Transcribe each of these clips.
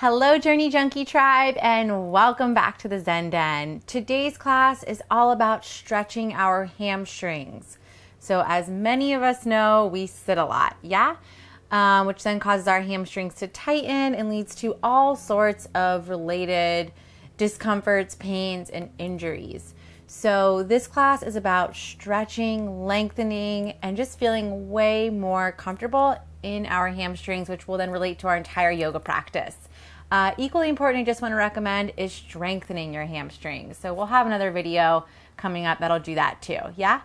Hello Journey Junkie tribe and welcome back to the Zen Den. Today's class is all about stretching our hamstrings. So as many of us know, we sit a lot, yeah? Which then causes our hamstrings to tighten and leads to all sorts of related discomforts, pains, and injuries. So this class is about stretching, lengthening, and just feeling way more comfortable in our hamstrings, which will then relate to our entire yoga practice. Equally important, I just want to recommend is strengthening your hamstrings. So we'll have another video coming up that'll do that too, yeah?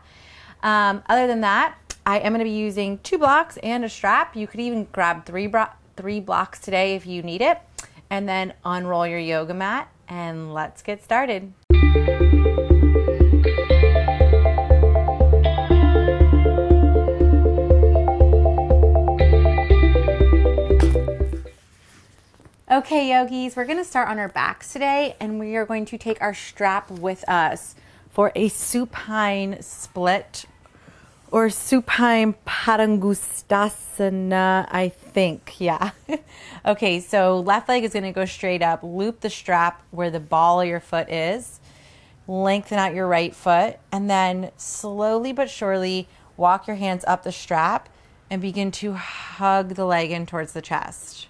Other than that, I am going to be using 2 blocks and a strap. You could even grab three blocks today if you need it, and then unroll your yoga mat, and let's get started. Okay, yogis, we're going to start on our backs today, and we are going to take our strap with us for a supine split or supine padangustasana, I think. Yeah. Okay, so left leg is going to go straight up. Loop the strap where the ball of your foot is. Lengthen out your right foot, and then slowly but surely walk your hands up the strap and begin to hug the leg in towards the chest.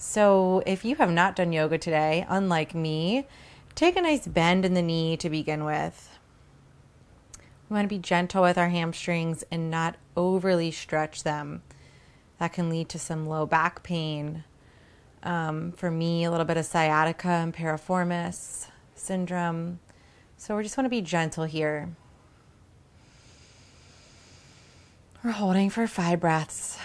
So if you have not done yoga today, unlike me, take a nice bend in the knee to begin with. We want to be gentle with our hamstrings and not overly stretch them. That can lead to some low back pain. For me, a little bit of sciatica and piriformis syndrome. So we just want to be gentle here. We're holding for 5 breaths.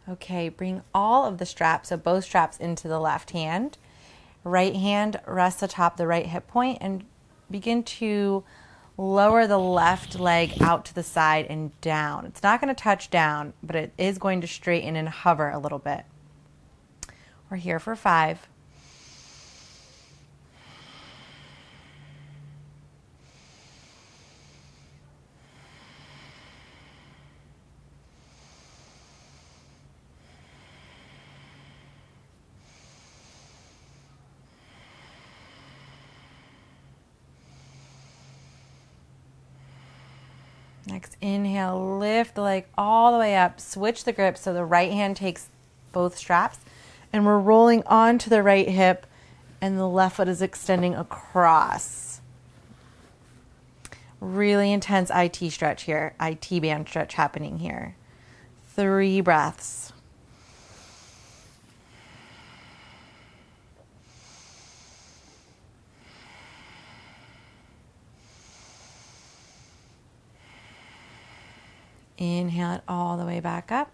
Okay, bring all of the straps, so both straps, into the left hand. Right hand rests atop the right hip point and begin to lower the left leg out to the side and down. It's not going to touch down, but it is going to straighten and hover a little bit. We're here for 5. Next, inhale, lift the leg all the way up, switch the grip so the right hand takes both straps, and we're rolling onto the right hip and the left foot is extending across. Really intense IT stretch here, IT band stretch happening here. 3 breaths. Inhale it all the way back up.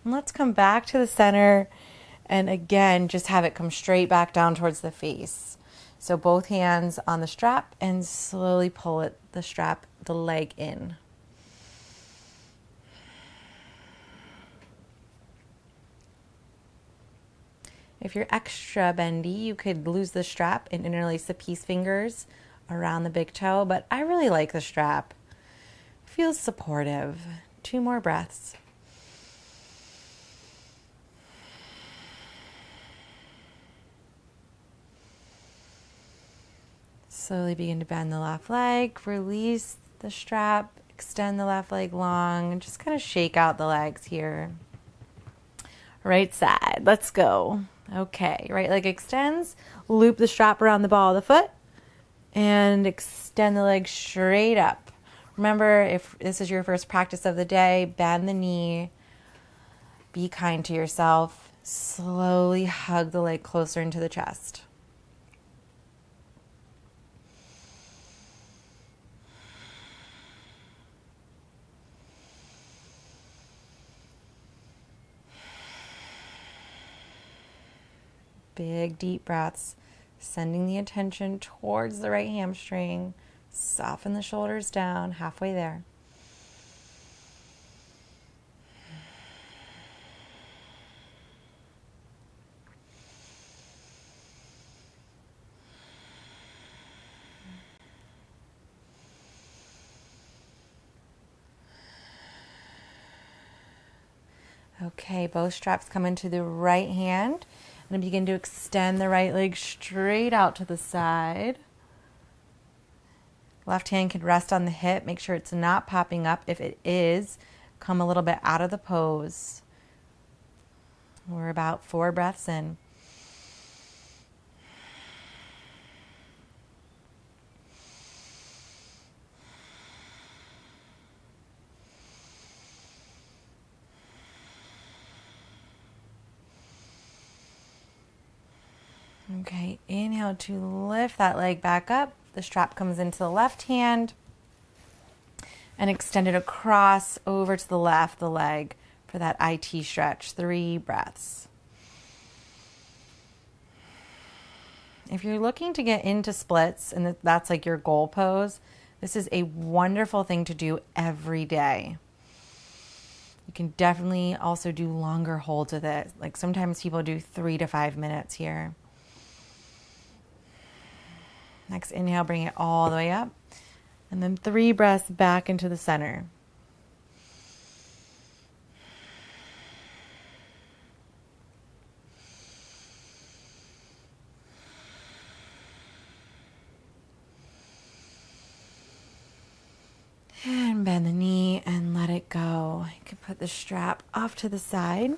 And let's come back to the center and again, just have it come straight back down towards the face. So both hands on the strap and slowly pull the leg in. If you're extra bendy, you could lose the strap and interlace the peace fingers around the big toe, but I really like the strap. It feels supportive. 2 more breaths. Slowly begin to bend the left leg, release the strap, extend the left leg long, and just kind of shake out the legs here. Right side, let's go. Okay, right leg extends, loop the strap around the ball of the foot, and extend the leg straight up. Remember, if this is your first practice of the day, bend the knee, be kind to yourself, slowly hug the leg closer into the chest. Big deep breaths. Sending the attention towards the right hamstring. Soften the shoulders down, halfway there. Okay, both straps come into the right hand. I'm going to begin to extend the right leg straight out to the side. Left hand can rest on the hip. Make sure it's not popping up. If it is, come a little bit out of the pose. We're about 4 breaths in. Okay, inhale to lift that leg back up. The strap comes into the left hand and extend it across over to the left, the leg, for that IT stretch. 3 breaths. If you're looking to get into splits and that's like your goal pose, this is a wonderful thing to do every day. You can definitely also do longer holds with it. Like sometimes people do 3 to 5 minutes here. Next inhale, bring it all the way up. And then 3 breaths back into the center. And bend the knee and let it go. You can put the strap off to the side.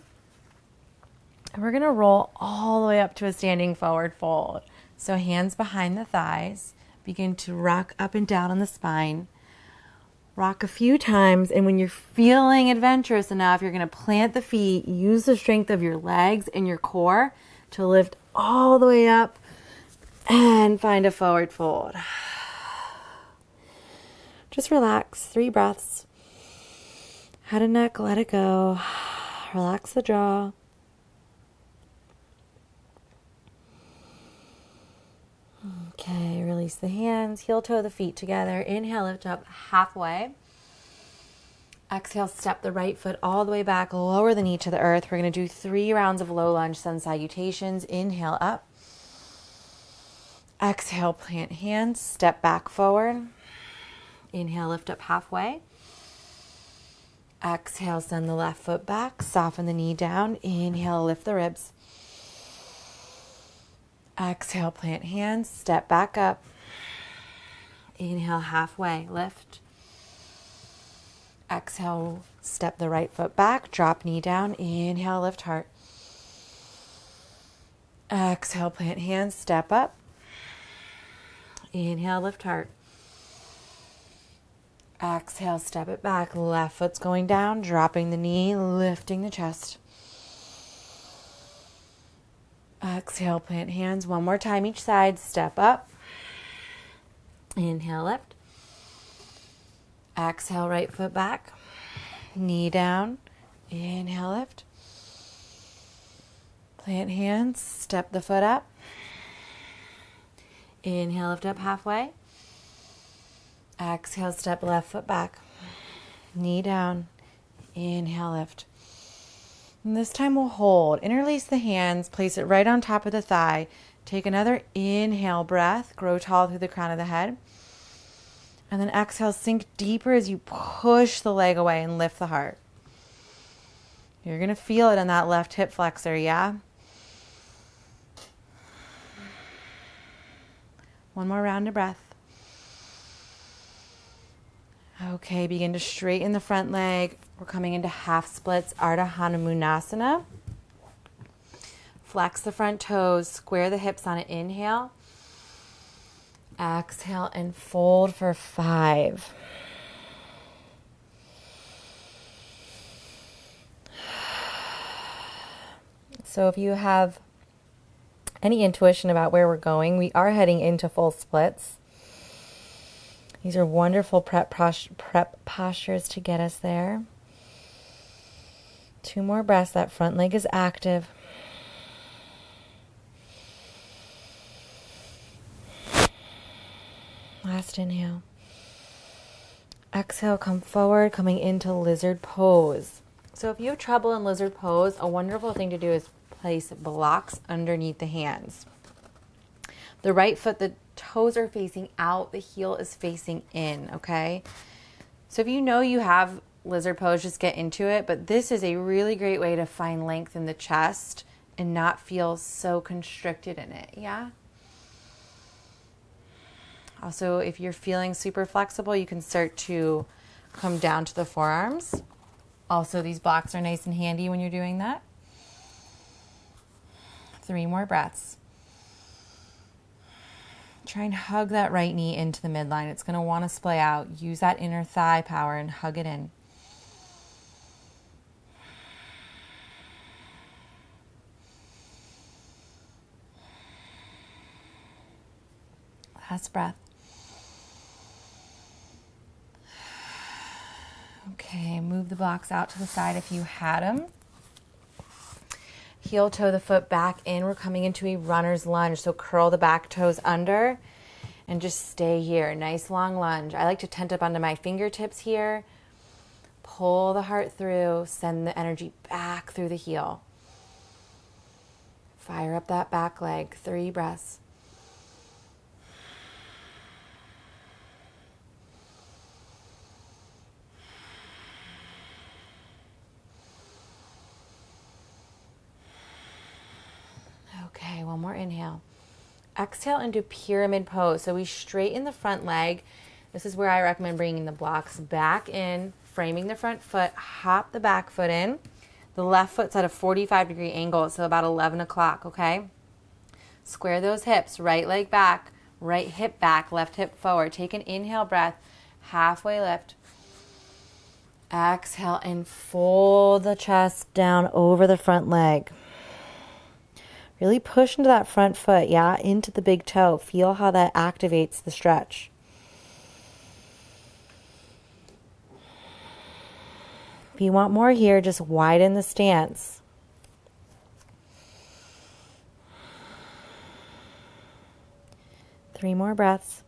And we're going to roll all the way up to a standing forward fold. So hands behind the thighs, begin to rock up and down on the spine. Rock a few times, and when you're feeling adventurous enough, you're going to plant the feet, use the strength of your legs and your core to lift all the way up and find a forward fold. Just relax, 3 breaths. Head and neck, let it go. Relax the jaw. Okay, release the hands, heel toe the feet together. Inhale, lift up halfway. Exhale, step the right foot all the way back, lower the knee to the earth. We're going to do 3 rounds of low lunge sun salutations. Inhale up. Exhale, plant hands, step back forward. Inhale, lift up halfway. Exhale, send the left foot back, soften the knee down. Inhale, lift the ribs. Exhale, plant hands, step back up. Inhale, halfway, lift. Exhale, step the right foot back, drop knee down. Inhale, lift heart. Exhale, plant hands, step up. Inhale, lift heart. Exhale, step it back. Left foot's going down, dropping the knee, lifting the chest. Exhale, plant hands. One more time each side. Step up. Inhale, lift. Exhale, right foot back. Knee down. Inhale, lift. Plant hands. Step the foot up. Inhale, lift up halfway. Exhale, step left foot back. Knee down. Inhale, lift. And this time we'll hold. Interlace the hands, place it right on top of the thigh. Take another inhale breath, grow tall through the crown of the head. And then exhale, sink deeper as you push the leg away and lift the heart. You're going to feel it in that left hip flexor, yeah? One more round of breath. Okay, begin to straighten the front leg. We're coming into half splits, Ardha Hanumanasana. Flex the front toes, square the hips on an inhale. Exhale and fold for 5. So if you have any intuition about where we're going, we are heading into full splits. These are wonderful prep postures to get us there. 2 more breaths. That front leg is active. Last inhale. Exhale, come forward, coming into lizard pose. So if you have trouble in lizard pose, a wonderful thing to do is place blocks underneath the hands. The right foot, the toes are facing out, the heel is facing in, okay? So if you know you have lizard pose, just get into it, but this is a really great way to find length in the chest and not feel so constricted in it, yeah? Also, if you're feeling super flexible, you can start to come down to the forearms. Also, these blocks are nice and handy when you're doing that. 3 more breaths. Try and hug that right knee into the midline. It's going to want to splay out. Use that inner thigh power and hug it in. Last breath. Okay, move the blocks out to the side if you had them. Heel toe the foot back in. We're coming into a runner's lunge. So curl the back toes under and just stay here. Nice long lunge. I like to tent up onto my fingertips here. Pull the heart through. Send the energy back through the heel. Fire up that back leg. 3 breaths. Okay, one more inhale. Exhale into pyramid pose. So we straighten the front leg. This is where I recommend bringing the blocks back in, framing the front foot, hop the back foot in. The left foot's at a 45-degree angle, so about 11 o'clock, okay? Square those hips, right leg back, right hip back, left hip forward. Take an inhale breath, halfway lift. Exhale and fold the chest down over the front leg. Really push into that front foot, yeah, into the big toe. Feel how that activates the stretch. If you want more here, just widen the stance. Three more breaths.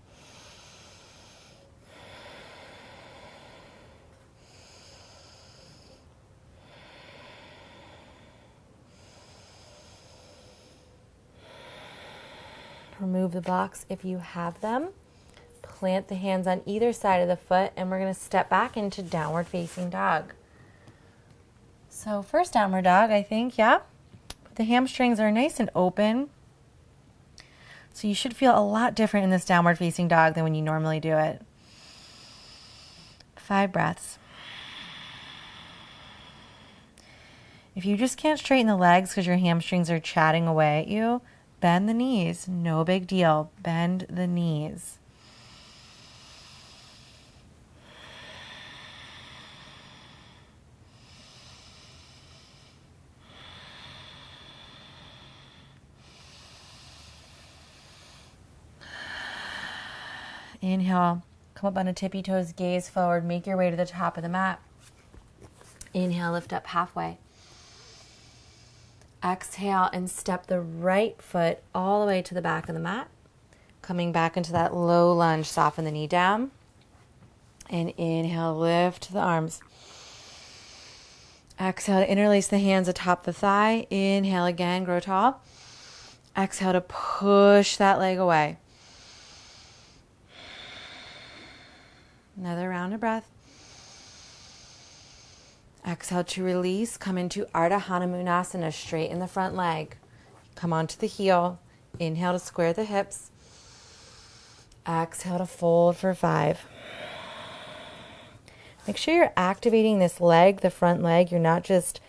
Remove the blocks if you have them. Plant the hands on either side of the foot, and we're going to step back into downward facing dog. So first downward dog, I think, yeah. The hamstrings are nice and open. So you should feel a lot different in this downward facing dog than when you normally do it. 5 breaths. If you just can't straighten the legs because your hamstrings are chatting away at you, bend the knees. No big deal. Bend the knees. Inhale. Come up on a tippy toes, gaze forward. Make your way to the top of the mat. Inhale, lift up halfway. Exhale and step the right foot all the way to the back of the mat. Coming back into that low lunge, soften the knee down. And inhale, lift the arms. Exhale to interlace the hands atop the thigh. Inhale again, grow tall. Exhale to push that leg away. Another round of breath. Exhale to release. Come into Ardha Hanumanasana, straighten the front leg. Come onto the heel. Inhale to square the hips. Exhale to fold for 5. Make sure you're activating this leg, the front leg. You're not just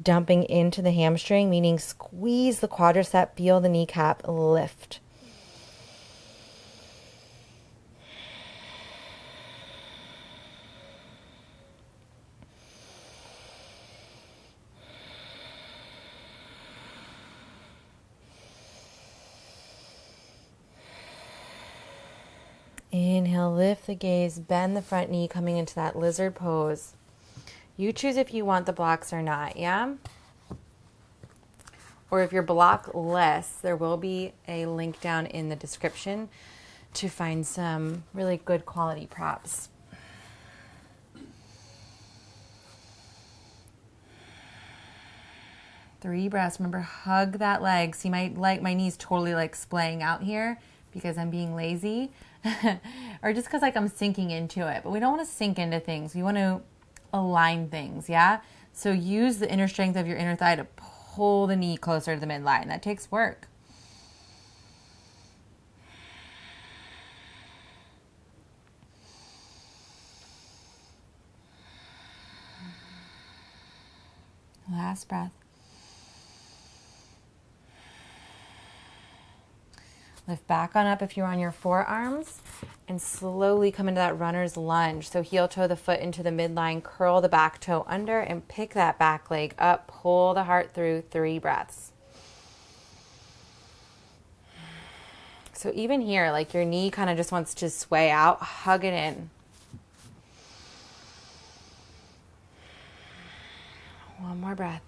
dumping into the hamstring, meaning squeeze the quadricep, feel the kneecap lift. Inhale, lift the gaze, bend the front knee, coming into that lizard pose. You choose if you want the blocks or not, yeah? Or if you're blockless, there will be a link down in the description to find some really good quality props. Three breaths. Remember, hug that leg. See, my knees totally like splaying out here because I'm being lazy or just because like I'm sinking into it. But we don't want to sink into things. We want to align things, yeah? So use the inner strength of your inner thigh to pull the knee closer to the midline. That takes work. Last breath. Lift back on up if you're on your forearms and slowly come into that runner's lunge. So heel toe the foot into the midline, curl the back toe under and pick that back leg up. Pull the heart through. 3 breaths. So even here, like your knee kind of just wants to sway out, hug it in. One more breath.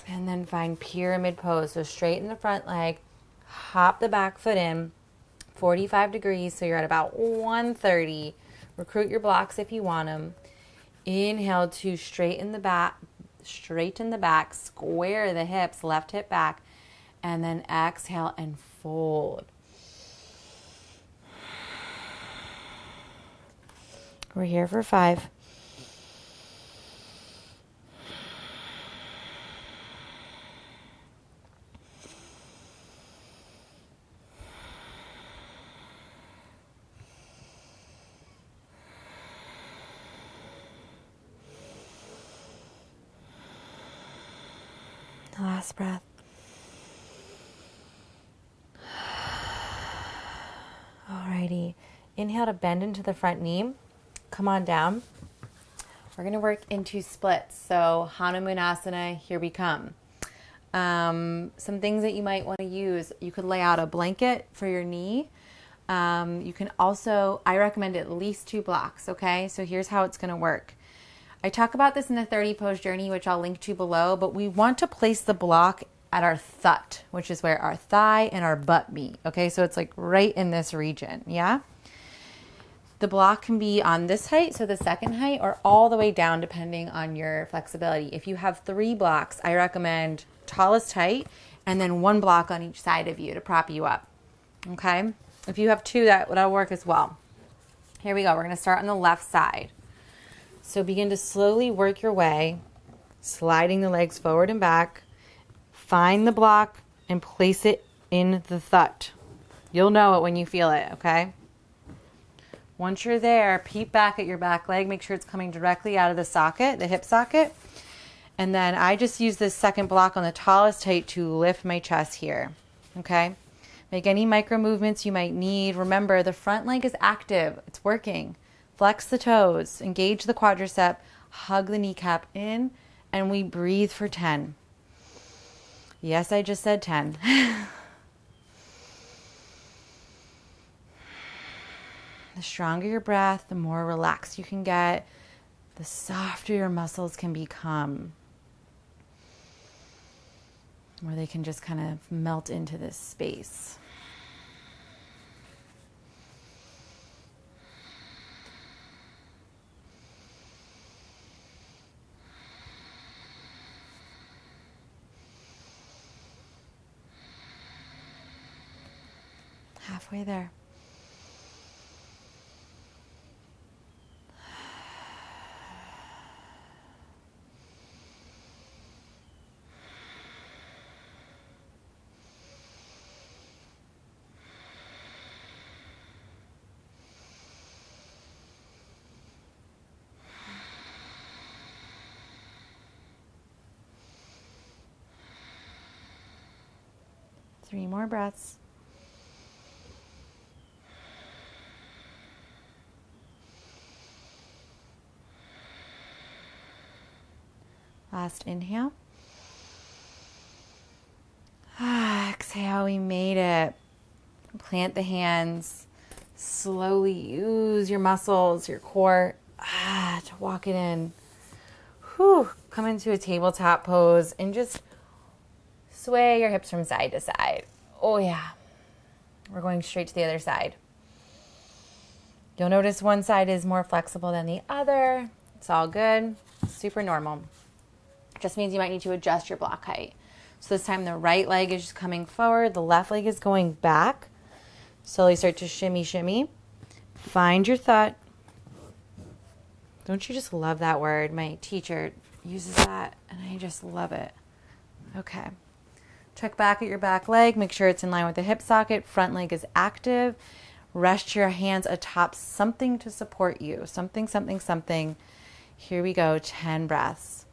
And then find pyramid pose. So straighten the front leg, hop the back foot in, 45 degrees. So you're at about 130. Recruit your blocks if you want them. Inhale to straighten the back, square the hips, left hip back, and then exhale and fold. We're here for 5. Last breath. Alrighty. Inhale to bend into the front knee. Come on down. We're going to work into splits. So Hanumanasana, here we come. Some things that you might want to use. You could lay out a blanket for your knee. You can also, I recommend at least 2 blocks. Okay. So here's how it's going to work. I talk about this in the 30 pose journey, which I'll link to below, but we want to place the block at our thut, which is where our thigh and our butt meet. Okay, so it's like right in this region, yeah? The block can be on this height, so the second height, or all the way down depending on your flexibility. If you have 3 blocks, I recommend tallest height and then 1 block on each side of you to prop you up, okay? If you have 2, that'll work as well. Here we go. We're going to start on the left side. So begin to slowly work your way, sliding the legs forward and back. Find the block and place it in the thut. You'll know it when you feel it, okay? Once you're there, peep back at your back leg. Make sure it's coming directly out of the socket, the hip socket. And then I just use this second block on the tallest height to lift my chest here, okay? Make any micro movements you might need. Remember, the front leg is active. It's working. Flex the toes, engage the quadricep, hug the kneecap in, and we breathe for 10. Yes, I just said 10. The stronger your breath, the more relaxed you can get, the softer your muscles can become, where they can just kind of melt into this space. Halfway there. Three more breaths. Last inhale. Exhale, we made it. Plant the hands. Slowly use your muscles, your core, to walk it in. Come into a tabletop pose and just sway your hips from side to side. Oh yeah. We're going straight to the other side. You'll notice one side is more flexible than the other. It's all good. Super normal. Just means you might need to adjust your block height. So this time the right leg is just coming forward. The left leg is going back. Slowly start to shimmy, shimmy. Find your thought. Don't you just love that word? My teacher uses that and I just love it. Okay. Check back at your back leg. Make sure it's in line with the hip socket. Front leg is active. Rest your hands atop something to support you. Something, something, something. Here we go. 10 breaths.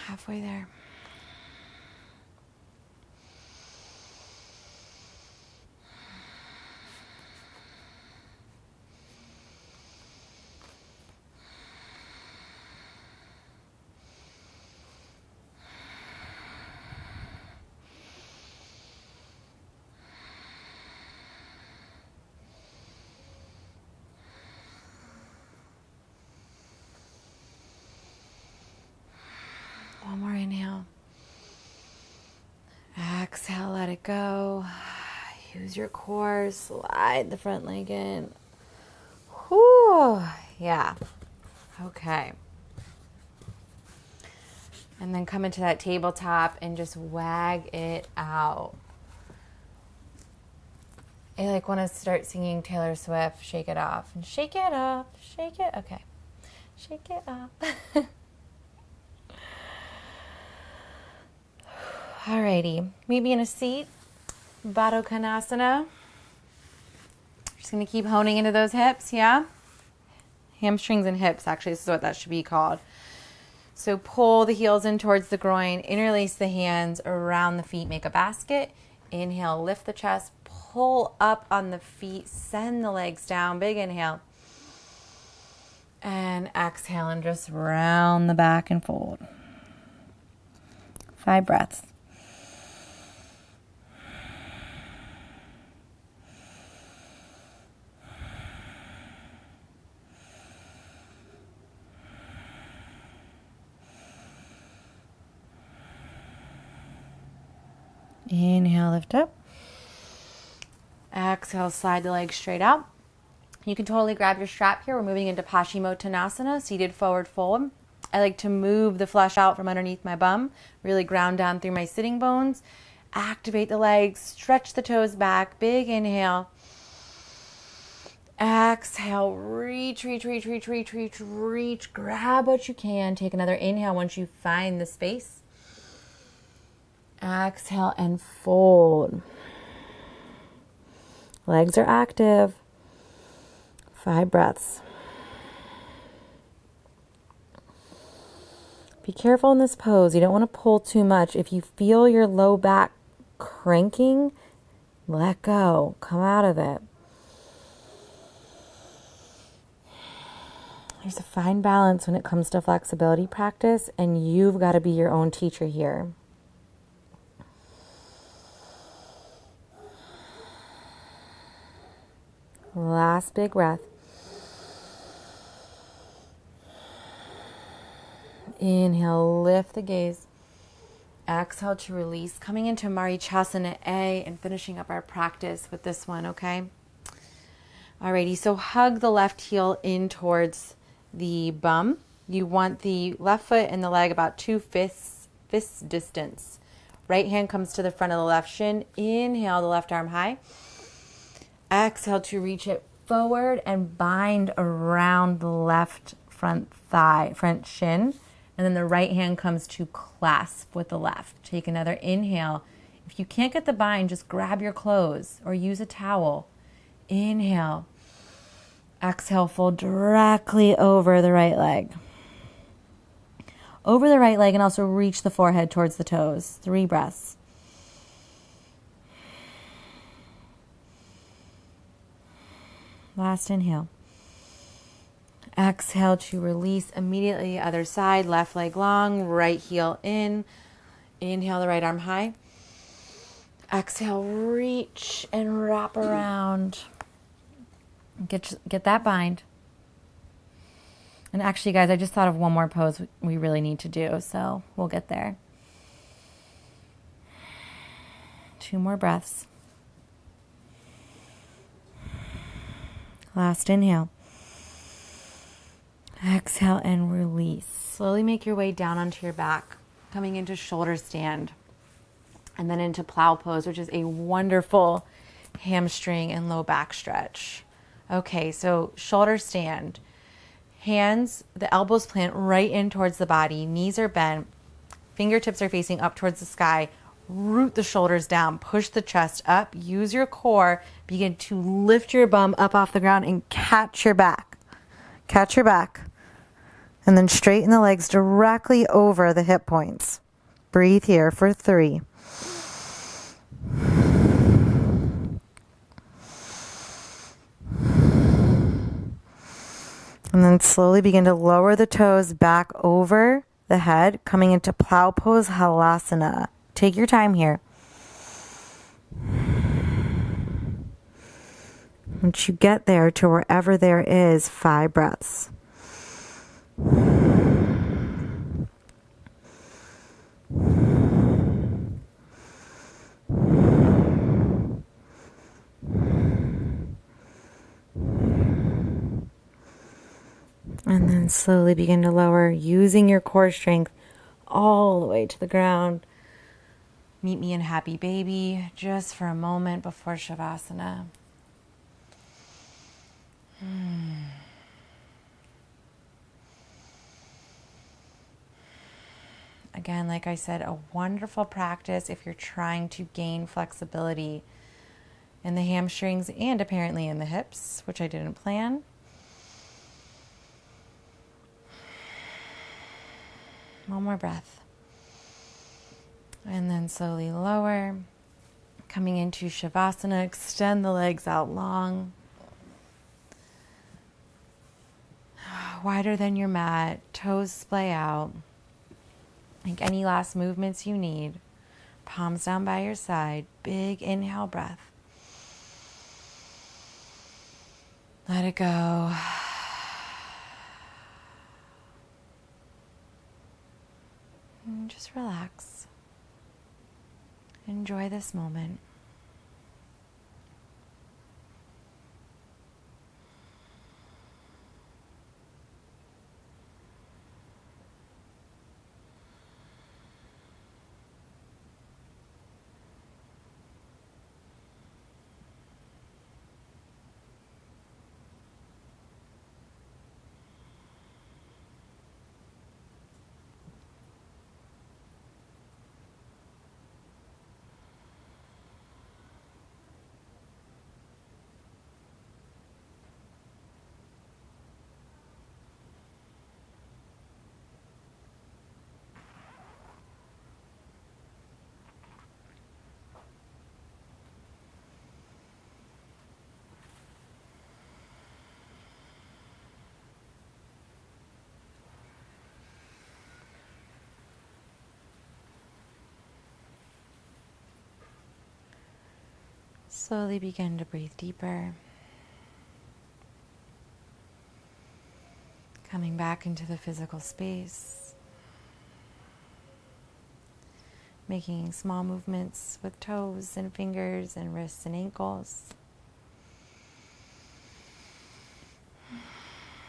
Halfway there. One more inhale. Exhale, let it go. Use your core, slide the front leg in. Whew, yeah. Okay. And then come into that tabletop and just wag it out. I want to start singing Taylor Swift, Shake It Off. And shake it off, shake it. Okay. Shake it off. Alrighty, maybe in a seat, Baddha Konasana. Just going to keep honing into those hips, yeah? Hamstrings and hips, actually, this is what that should be called. So pull the heels in towards the groin, interlace the hands around the feet, make a basket. Inhale, lift the chest, pull up on the feet, send the legs down, big inhale. And exhale and just round the back and fold. 5 breaths. Inhale, lift up. Exhale, slide the legs straight out. You can totally grab your strap here. We're moving into Paschimottanasana, seated forward fold. I like to move the flesh out from underneath my bum, really ground down through my sitting bones. Activate the legs, stretch the toes back, big inhale. Exhale, reach, reach, reach, reach, reach, reach, reach. Grab what you can. Take another inhale once you find the space. Exhale and fold. Legs are active. 5 breaths. Be careful in this pose. You don't want to pull too much. If you feel your low back cranking, let go. Come out of it. There's a fine balance when it comes to flexibility practice, and you've got to be your own teacher here. Last big breath. Inhale, lift the gaze. Exhale to release. Coming into Marichyasana A and finishing up our practice with this one, okay? Alrighty, so hug the left heel in towards the bum. You want the left foot and the leg about 2 fists distance. Right hand comes to the front of the left shin. Inhale, the left arm high. Exhale to reach it forward and bind around the left front thigh, front shin. And then the right hand comes to clasp with the left. Take another inhale. If you can't get the bind, just grab your clothes or use a towel. Inhale. Exhale, fold directly over the right leg. over the right leg and also reach the forehead towards the toes. 3 breaths. Last inhale. Exhale to release immediately. Other side, left leg long, right heel in. Inhale the right arm high. Exhale, reach and wrap around. Get that bind. And actually, guys, I just thought of one more pose we really need to do, so we'll get there. 2 more breaths. Last inhale. Exhale and release. Slowly make your way down onto your back, coming into shoulder stand, and then into plow pose, which is a wonderful hamstring and low back stretch. Okay, so shoulder stand. Hands, the elbows plant right in towards the body. Knees are bent. Fingertips are facing up towards the sky. Root the shoulders down. Push the chest up. Use your core. Begin to lift your bum up off the ground and catch your back. Catch your back. And then straighten the legs directly over the hip points. Breathe here for 3. And then slowly begin to lower the toes back over the head, coming into plow pose halasana. Take your time here. Once you get there to wherever there is, 5 breaths. And then slowly begin to lower, using your core strength all the way to the ground. Meet me in happy baby just for a moment before Shavasana. Again, like I said, a wonderful practice if you're trying to gain flexibility in the hamstrings and apparently in the hips, which I didn't plan. One more breath. And then slowly lower. Coming into Shavasana, extend the legs out long. Wider than your mat, toes splay out. Make any last movements you need. Palms down by your side. Big inhale breath. Let it go. And just relax. Enjoy this moment. Slowly begin to breathe deeper. Coming back into the physical space. Making small movements with toes and fingers and wrists and ankles.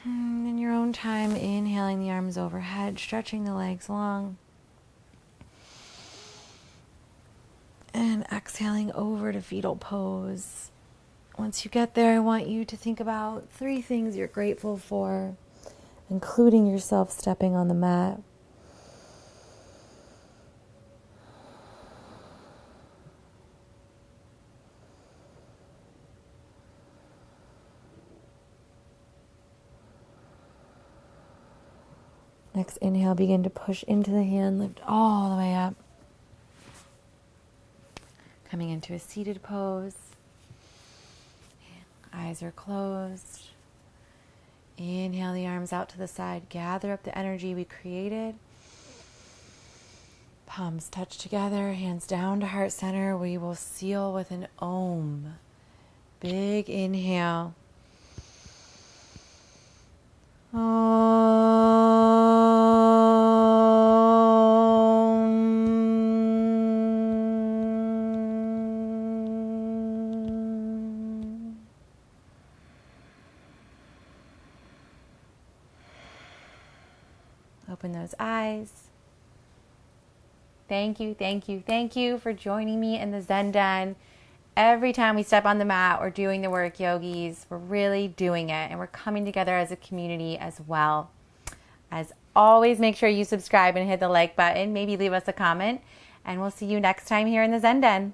And in your own time, inhaling the arms overhead, stretching the legs long. And exhaling over to fetal pose. Once you get there, I want you to think about 3 things you're grateful for, including yourself stepping on the mat. Next inhale, begin to push into the hand, lift all the way up. Coming into a seated pose. Eyes are closed. Inhale the arms out to the side. Gather up the energy we created. Palms touch together, hands down to heart center. We will seal with an Om. Big inhale. Open those eyes. Thank you, thank you, thank you for joining me in the Zen Den. Every time we step on the mat, we're doing the work, yogis. We're really doing it, and we're coming together as a community as well. As always, make sure you subscribe and hit the like button. Maybe leave us a comment, and we'll see you next time here in the Zen Den.